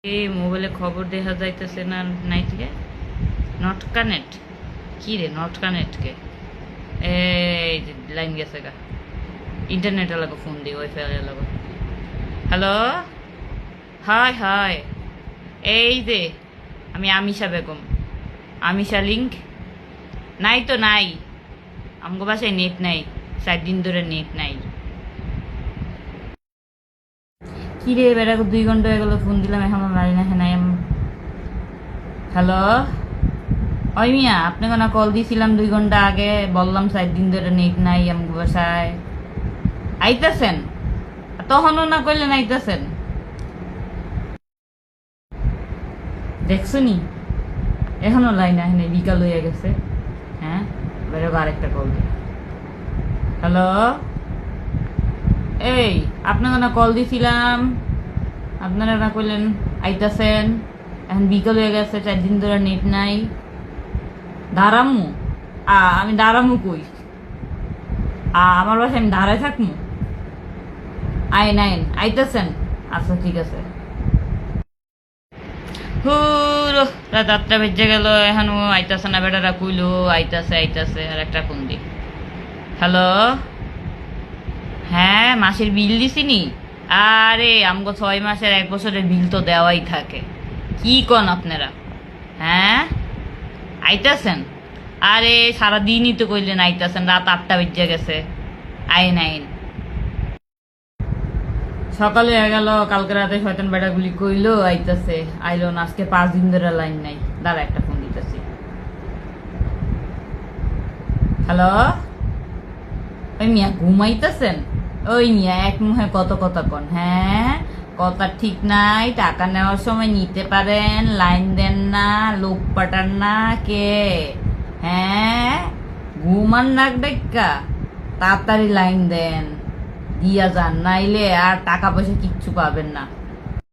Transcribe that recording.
এই মোবাইলে খবর দেখা যাইতেছে না নাইট গে নট কানেক্ট কি রে নট কানেক্ট কে এই যে লাইন গেছে গা ইন্টারনেট লাগো ফোন দি ওয়াইফাই লাগো হ্যালো হাই হাই এই যে আমি আমিষা বেগম আমিষা লিঙ্ক নাই তো নাই আমগো বাসায় নেট নাই 4 দিন ধরে নেট নাই কি রে বেড়া 2 ঘন্টা হয়ে গেল ফোন দিলাম এখন লাইন আসে নাই হ্যালো ওই মিয়া আপনাকে না কল দিয়েছিলাম 2 ঘন্টা আগে বললাম 4 দিন ধরে নেট নাই আমগো বাসায় আইতাছেন তখনও না কইলেন আইতাছেন দেখছনি এখনো লাইন আসে নাই বিকাল হয়ে গেছে হ্যাঁ বেরো আরেকটা কল দি হ্যালো এই আপনাকে না কল দিছিলাম আপনারা না কইলেন আইতাছেন এখন বিকাল হয়ে গেছে 4 দিন ধরে নেট নাই দাঁড়ামু আমি দাঁড়ামু কই আমার বাসায় আমি দাঁড়ায় থাকমু আইন আইতাছেন আচ্ছা ঠিক আছে হুরো রাত 8টা বেজে গেল এখনো আইতাছে না বেটারা কইলো আইতাছে আর একটা ফোন দি হ্যালো হ্যাঁ মাসের বিল দিছিনি আরে আমগো 6 মাসের 1 বছরের বিল তো দেওয়াই থাকে কি কোন আপনারা হ্যাঁ আইতাছেন আরে সারাদিনই তো কইলেন আইতাছেন রাত 8টা বেজে গেছে আইন সকালে হয়ে গেল কালকে রাতে শয়তান বেটাগুলি কইলো আইতাছে আইলো না আজকে 5 দিন ধরে লাইন নাই দাঁড়া একটা ফোন দিতেছি হ্যালো ওই মিয়া ঘুমাইতেছেন ওই মিয়া এক মুখে কত কথা কন হ্যাঁ কথা ঠিক নাই টাকা নেওয়ার সময় নিতে পারেন লাইন দেন না লোক পাঠান না কে হ্যাঁ ঘুমান নাক দেখা তাড়াতাড়ি লাইন দেন দিয়া যান নাইলে আর টাকা পয়সা কিচ্ছু পাবেন না